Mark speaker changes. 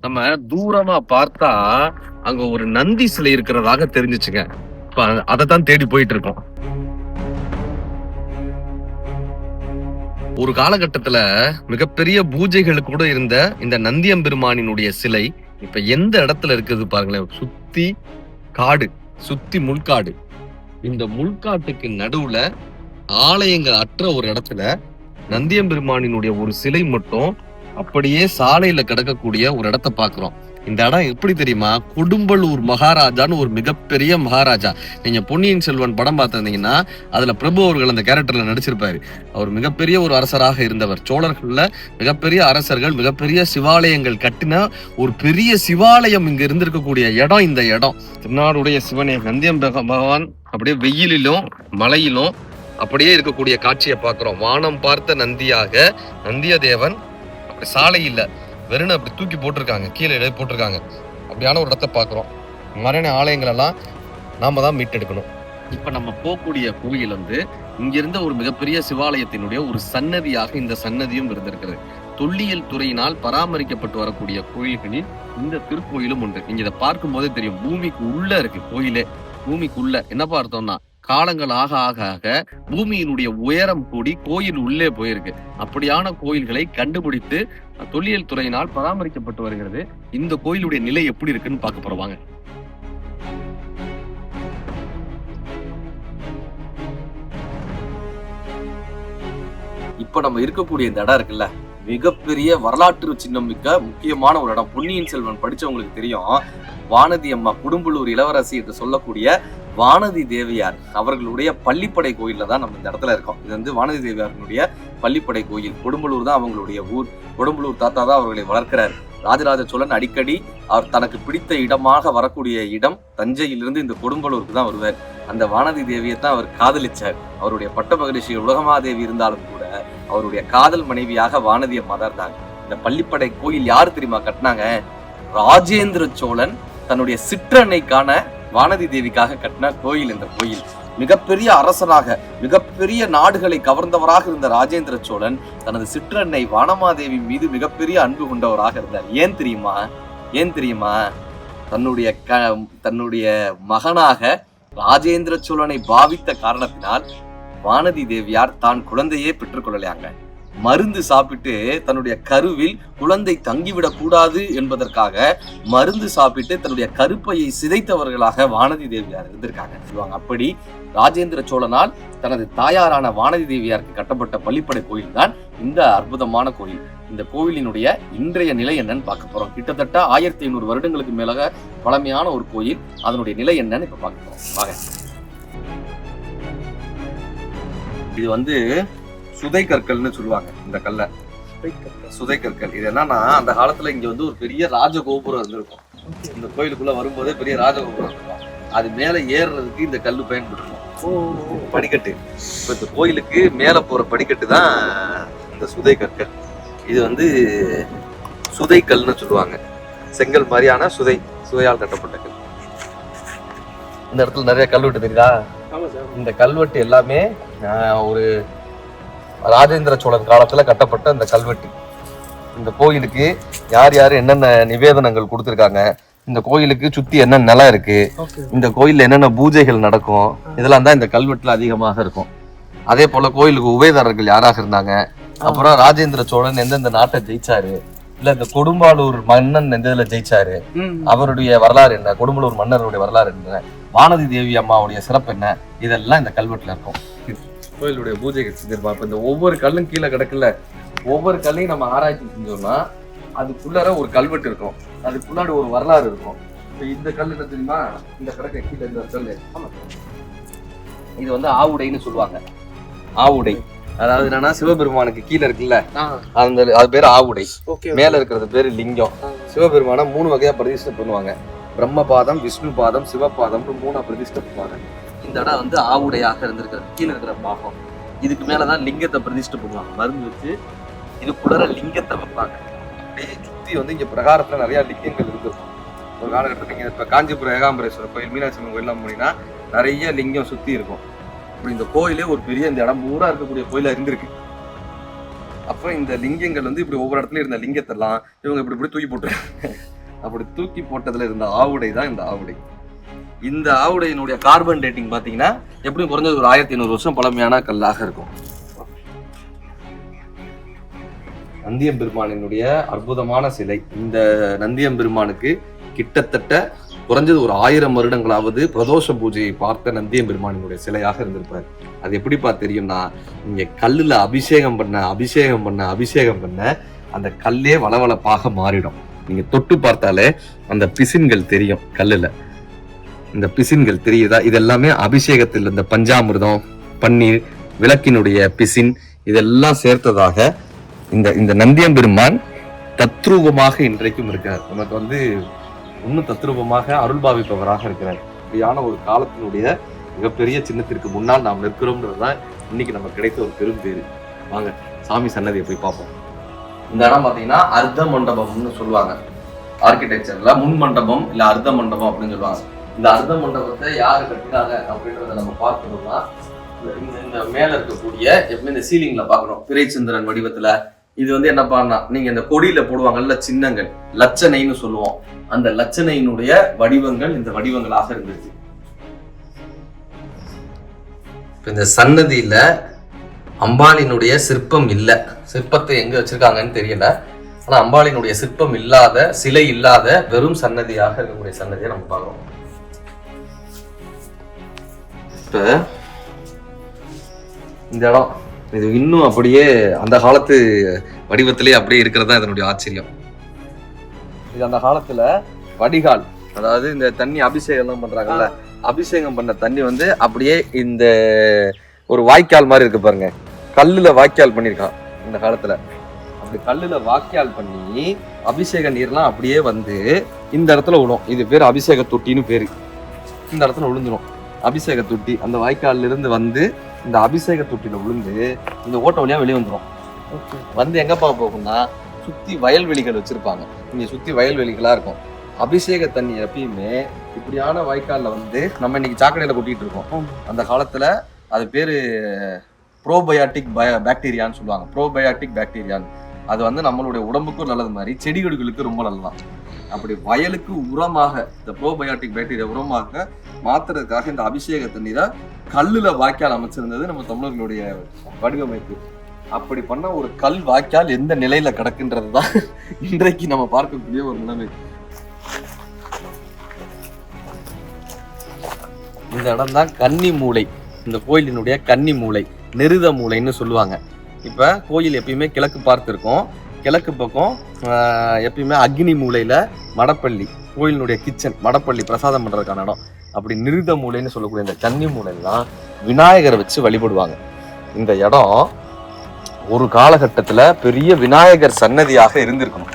Speaker 1: நம்ம தூரமா பார்த்தா அங்க ஒரு நந்தி சிலை இருக்கிறதாக தெரிஞ்சுச்சுங்க. இப்ப அதத்தான் தேடி போயிட்டு இருக்கோம். ஒரு காலகட்டத்துல மிகப்பெரிய பூஜைகள் கூட இருந்த இந்த நந்தியம்பெருமானினுடைய சிலை இப்ப எந்த இடத்துல இருக்குது பாருங்களேன். சுத்தி காடு, சுத்தி முள்காடு. இந்த முள்காட்டுக்கு நடுவுல ஆலயங்கள் அற்ற ஒரு இடத்துல நந்தியம்பெருமானினுடைய ஒரு சிலை மட்டும் அப்படியே சாலையில கிடக்கக்கூடிய ஒரு இடத்தை பாக்குறோம். இந்த இடம் எப்படி தெரியுமா? கொடும்பலூர் மகாராஜான்னு ஒரு மிகப்பெரிய மகாராஜா. நீங்க பொன்னியின் செல்வன் படம் பார்த்திருந்தீங்கன்னா அதுல பிரபு அவர்கள் அந்த கேரக்டர்ல நடிச்சிருப்பாரு. அவர் மிகப்பெரிய ஒரு அரசராக இருந்தவர். சோழர்கள்ல மிகப்பெரிய அரசர்கள் மிகப்பெரிய சிவாலயங்கள் கட்டின ஒரு பெரிய சிவாலயம் இங்க இருந்திருக்கக்கூடிய இடம் இந்த இடம். திருநாடுடைய சிவனே நந்தியம் பகவான் அப்படியே வெயிலிலும் மழையிலும் அப்படியே இருக்கக்கூடிய காட்சியை பார்க்கிறோம். வானம் பார்த்த நந்தியாக நந்தியதேவன் அப்படி சாலை இல்ல, வெறும் அப்படி தூக்கி போட்டிருக்காங்க, கீழே போட்டிருக்காங்க. அப்படியான ஒரு இடத்த பார்க்கிறோம். மரண ஆலயங்கள் எல்லாம் நாம தான் மீட்டெடுக்கணும். இப்ப நம்ம போகக்கூடிய கோயில் வந்து இங்கிருந்த ஒரு மிகப்பெரிய சிவாலயத்தினுடைய ஒரு சன்னதியாக இந்த சன்னதியும் இருந்திருக்கிறது. தொல்லியல் துறையினால் பராமரிக்கப்பட்டு வரக்கூடிய கோயில்களில் இந்த திருக்கோயிலும் உண்டு. நீங்க இதை பார்க்கும் போதே தெரியும், பூமிக்கு உள்ள இருக்கு கோயிலே. பூமிக்குள்ள என்ன பார்த்தோம்னா காலங்கள் ஆக ஆக ஆக பூமியினுடைய உயரம் கூடி கோயில் உள்ளே போயிருக்கு. அப்படியான கோயில்களை கண்டுபிடித்து தொல்லியல் துறையினால் பராமரிக்கப்பட்டு வருகிறது. இந்த கோயிலுடைய நிலை எப்படி இருக்குன்னு பார்க்க போறவாங்க. இப்ப நம்ம இருக்கக்கூடிய இந்த இடம் இருக்குல்ல, மிகப்பெரிய வரலாற்று சின்னம் மிக்க முக்கியமான ஒரு இடம். பொன்னியின் செல்வன் படிச்சவங்களுக்கு தெரியும். வானதி அம்மா, கொடும்பலூர் இளவரசி என்று சொல்லக்கூடிய வானதி தேவியார் அவர்களுடைய பள்ளிப்படை கோயில்ல தான் நம்ம இந்த இடத்துல இருக்கோம். இது வந்து வானதி தேவியாருடைய பள்ளிப்படை கோயில். கொடும்பலூர் தான் அவங்களுடைய ஊர். கொடும்பலூர் தாத்தா தான் அவர்களை வளர்க்கிறார். ராஜராஜ சோழன் அடிக்கடி அவர் தனக்கு பிடித்த இடமாக வரக்கூடிய இடம் தஞ்சையிலிருந்து இந்த கொடும்பலூருக்கு தான் வருவார். அந்த வானதி தேவியை தான் அவர் காதலிச்சார். அவருடைய பட்ட மகிழ்ச்சி உலகமாதேவி இருந்தாலும் கூட அவருடைய காதல் மனைவியாக வானதி அம்மா தான் இருந்தாங்க. இந்த பள்ளிப்படை கோயில் யார் தெரியுமா கட்டினாங்க? ராஜேந்திர சோழன் தன்னுடைய சிற்றன்னைக்கான வானதி தேவிக்காக கட்டின கோயில். இந்த கோயில் மிகப்பெரிய அரசராக மிகப்பெரிய நாடுகளை கவர்ந்தவராக இருந்த ராஜேந்திர சோழன் தனது சிற்றன்னை வானமாதேவி மீது மிகப்பெரிய அன்பு கொண்டவராக இருந்தார். ஏன் தெரியுமா? தன்னுடைய மகனாக ராஜேந்திர சோழனை பாவித்த காரணத்தினால் வானதி தேவியார் தான் குழந்தையே பெற்றுக்கொள்ளலையாங்க. மருந்து சாப்பிட்டு தன்னுடைய கருவில் குழந்தை தங்கிவிடக் கூடாது என்பதற்காக மருந்து சாப்பிட்டு தன்னுடைய கருப்பையை சிதைத்தவர்களாக வானதி தேவியார் இருந்திருக்காங்க சொல்லுவாங்க. அப்படி ராஜேந்திர சோழனால் தனது தாயாரான வானதி தேவியாருக்கு கட்டப்பட்ட பள்ளிப்படை கோயில் தான் இந்த அற்புதமான கோயில். இந்த கோவிலினுடைய இன்றைய நிலை என்னன்னு பார்க்க போறோம். கிட்டத்தட்ட 1500 வருடங்களுக்கு மேலாக பழமையான ஒரு கோயில். அதனுடைய நிலை என்னன்னு இப்ப பார்க்க போறோம். வாங்க. இது வந்து சுதை கற்கள்னு சொல்லுவாங்க. இந்த கல்ல சுதை கற்கள். இது என்னன்னா, அந்த காலத்துல இங்க வந்து ஒரு பெரிய ராஜகோபுரம் இருந்திருக்கும். இந்த கோயிலுக்குள்ள வரும்போதே பெரிய ராஜகோபுரம் இருக்கும். அது மேல ஏறுறதுக்கு இந்த கல்லு பயன்படுத்தும். படிக்கட்டு. இப்ப இந்த கோயிலுக்கு மேல போற படிக்கட்டு தான் இந்த சுதை கற்கள். இது வந்து சுதை கல்னு சொல்லுவாங்க. செங்கல் மாதிரியான சுதையால் கட்டப்பட்ட கல். இந்த இடத்துல நிறைய கல்வெட்டு தெரியுதா? இந்த கல்வெட்டு எல்லாமே ஒரு ராஜேந்திர சோழன் காலத்துல கட்டப்பட்ட இந்த கல்வெட்டு. இந்த கோயிலுக்கு யார் யார் என்னென்ன நிவேதனங்கள் கொடுத்துருக்காங்க, இந்த கோயிலுக்கு சுத்தி என்ன நிலம் இருக்கு, இந்த கோயில்ல என்னென்ன பூஜைகள் நடக்கும், இதெல்லாம் தான் இந்த கல்வெட்டுல அதிகமாக இருக்கும். அதே போல கோயிலுக்கு உபயதாரர்கள் யாராக இருந்தாங்க, அப்புறம் ராஜேந்திர சோழன் எந்தெந்த நாட்டை ஜெயிச்சாரு, இல்ல இந்த கொடும்பாலூர் மன்னன் எந்த இதுல ஜெயிச்சாரு, அவருடைய வரலாறு என்ன, கொடும்பலூர் மன்னருடைய வரலாறு என்ன, வானதி தேவி அம்மாவுடைய சிறப்பு என்ன, இதெல்லாம் இந்த கல்வெட்டுல இருக்கும். கோயிலுடைய பூஜைகள் செஞ்சிருப்பாங்க. இப்ப இந்த ஒவ்வொரு கல்லும் கீழே கிடக்குல, ஒவ்வொரு கல்லையும் நம்ம ஆராய்ச்சி செஞ்சோம்னா அதுக்குள்ளார ஒரு கல்வெட்டு இருக்கும், அதுக்குள்ளாடி ஒரு வரலாறு இருக்கும். இப்ப இந்த கல் என்ன தெரியுமா? இந்த கிடக்க கீழே இந்த கல், இது வந்து ஆவுடைன்னு சொல்லுவாங்க. ஆவுடை அதாவது என்னன்னா, சிவபெருமானுக்கு கீழே இருக்குல்ல, அது பேரு ஆவுடை. மேல இருக்கிறது பேரு லிங்கம். சிவபெருமான 3 வகையா பிரதிஷ்டை பண்ணுவாங்க. பிரம்மபாதம், விஷ்ணு பாதம், சிவபாதம் 3 பிரதிஷ்டை பண்ணுவாங்க. இந்த இடம் வந்து ஆவுடையாக இருந்திருக்கிறது. கீழே இருக்கிற பாகம். இதுக்கு மேலதான் லிங்கத்தை பிரதிஷ்டை பண்ணுவாங்க. மருந்து வச்சு இதுக்குள்ள லிங்கத்தை வைப்பாங்க. அப்படியே சுத்தி வந்து இங்க பிரகாரத்துல நிறைய லிங்கங்கள் இருந்திருக்கும். ஒரு காலகட்டத்தில் நீங்க இப்ப காஞ்சிபுரம் ஏகாம்பரேஸ்வரர் கோயில், மீனாட்சி அம்மன் கோயிலாம் போனீங்கன்னா நிறைய லிங்கம் சுத்தி இருக்கும். இப்படி இந்த கோயிலே ஒரு பெரிய இந்த இடம் பூரா இருக்கக்கூடிய கோயிலா இருந்திருக்கு. அப்ப இந்த லிங்கங்கள் வந்து இப்படி ஒவ்வொரு இடத்துலயும் இருந்த லிங்கத்தெல்லாம் இவங்க இப்படி தூக்கி போட்டுருக்காங்க. அப்படி தூக்கி போட்டதுல இருந்த ஆவுடை தான் இந்த ஆவுடை. இந்த ஆவுடையினுடைய கார்பன் டேட்டிங் பாத்தீங்கன்னா எப்படியும் குறைஞ்சது ஒரு 1500 வருஷம் பழமையான கல்லாக இருக்கும். நந்தியம்பெருமானினுடைய அற்புதமான சிலை. இந்த நந்தியம்பெருமானுக்கு கிட்டத்தட்ட குறைஞ்சது ஒரு 1000 வருடங்களாவது பிரதோஷ பூஜையை பார்த்த நந்தியம்பெருமானினுடைய சிலையாக இருந்திருப்பார். அது எப்படிப்பா தெரியும்னா, இங்க கல்லுல அபிஷேகம் பண்ண அந்த கல்லே வளவளப்பாக மாறிடும். நீங்க தொட்டு பார்த்தாலே அந்த பிசின்கள் தெரியும். கல்லுல இந்த பிசின்கள் தெரியுதா? இதெல்லாமே அபிஷேகத்தில் இந்த பஞ்சாமிர்தம், பன்னீர், விளக்கினுடைய பிசின் இதெல்லாம் சேர்த்ததாக இந்த நந்தியம்பெருமான் தத்ரூபமாக இன்றைக்கும் இருக்கிறார். நமக்கு இன்னும் தத்ரூபமாக அருள் பாவிப்பவராக இருக்கிறார். இப்படியான ஒரு காலத்தினுடைய மிகப்பெரிய சின்னத்திற்கு முன்னால் நாம் நிற்கிறோம்ன்றதுதான் இன்னைக்கு நமக்கு கிடைத்த ஒரு பெரும் பேரு. வாங்க சாமி சன்னதியை போய் பார்ப்போம். இந்த இடம் பாத்தீங்கன்னா அர்த்த மண்டபம்னு சொல்லுவாங்க. ஆர்கிடெக்சர்ல முன் மண்டபம் இல்ல அர்த்த மண்டபம் அப்படின்னு சொல்லுவாங்க. இந்த அர்த்த மண்டபத்தை யாரு கட்டினாங்க அப்படின்றத நம்ம பார்க்கணும்னா இந்த மேல இருக்கக்கூடிய எப்பவுமே இந்த சீலிங்ல பாக்கணும். பிறைச்சந்திரன் வடிவத்துல இது என்னப்பான்னா, நீங்க இந்த கொடியில போடுவாங்கல்ல சின்னங்கள், லட்சணைன்னு சொல்லுவோம். அந்த லட்சணையினுடைய வடிவங்கள் இந்த வடிவங்களாக இருந்துச்சு. இந்த சன்னதியில அம்பாளினுடைய சிற்பம் இல்ல. சிற்பத்தை எங்க வச்சிருக்காங்கன்னு தெரியல. ஆனா அம்பாளினுடைய சிற்பம் இல்லாத, சிலை இல்லாத வெறும் சன்னதியாக இருக்கக்கூடிய சன்னதியை நம்ம பார்க்கிறோம். இப்ப இந்த இடம் இது இன்னும் அப்படியே அந்த காலத்து வடிவத்திலே அப்படியே இருக்கிறதா இதனுடைய ஆச்சரியம். இது அந்த காலத்துல வடிகால், அதாவது இந்த தண்ணி அபிஷேகம் எல்லாம் பண்றாங்கல்ல, அபிஷேகம் பண்ண தண்ணி அப்படியே இந்த ஒரு வாய்க்கால் மாதிரி இருக்கு பாருங்க. கல்லுல வாய்க்கால் பண்ணிருக்கான் இந்த காலத்துல. அப்படி கல்லுல வாய்க்கால் பண்ணி அபிஷேக நீர்லாம் அப்படியே இந்த இடத்துல விடும். இது பேர் அபிஷேக தொட்டின்னு பேரு. இந்த இடத்துல விழுந்துடும் அபிஷேக தொட்டி. அந்த வாய்க்கால்ல இருந்து இந்த அபிஷேக தொட்டியில விழுந்து இந்த ஓட்ட வழியா வெளியே வந்துடும். எங்கப்பா போகும்னா, சுத்தி வயல்வெளிகள் வச்சிருப்பாங்க. இங்க சுத்தி வயல்வெளிகளா இருக்கும். அபிஷேக தண்ணி எப்பயுமே இப்படியான வாய்க்கால்ல நம்ம இன்னைக்கு சாக்கடையில கொட்டிட்டு இருக்கோம். அந்த காலத்துல அது பேரு ப்ரோபயாட்டிக் பாக்டீரியான்னு சொல்லுவாங்க. ப்ரோபயாட்டிக் பாக்டீரியான்னு அது நம்மளுடைய உடம்புக்கும் நல்லது மாதிரி செடிகளுக்கு ரொம்ப நல்லதான். அப்படி வயலுக்கு உரமாக இந்த ப்ரோபயாட்டிக் பாக்டீரியா உரமாக மாத்துறதுக்காக இந்த அபிஷேக தண்ணீரை கல்லுல வாய்க்கால் அமைச்சிருந்தது நம்ம தமிழர்களுடைய வடிவமைப்பு. அப்படி பண்ண ஒரு கல் வாய்க்கால் எந்த நிலையில கிடக்குன்றதுதான் இன்றைக்கு நம்ம பார்க்கக்கூடிய ஒரு நிலைமை. இந்த இடம் தான் கன்னி மூலை. இந்த கோயிலினுடைய கன்னி மூலை, நிருத மூலைன்னு சொல்லுவாங்க. இப்ப கோயில் எப்பயுமே கிழக்கு பார்த்து இருக்கும். கிழக்கு பக்கம் எப்பயுமே அக்னி மூலையில மடப்பள்ளி, கோயிலினுடைய கிச்சன், மடப்பள்ளி பிரசாதம் பண்றதுக்கான இடம். அப்படி நிருத மூலைன்னு சொல்லக்கூடிய இந்த கன்னி மூலைலாம் விநாயகரை வச்சு வழிபடுவாங்க. இந்த இடம் ஒரு காலகட்டத்துல பெரிய விநாயகர் சன்னதியாக இருந்திருக்கணும்.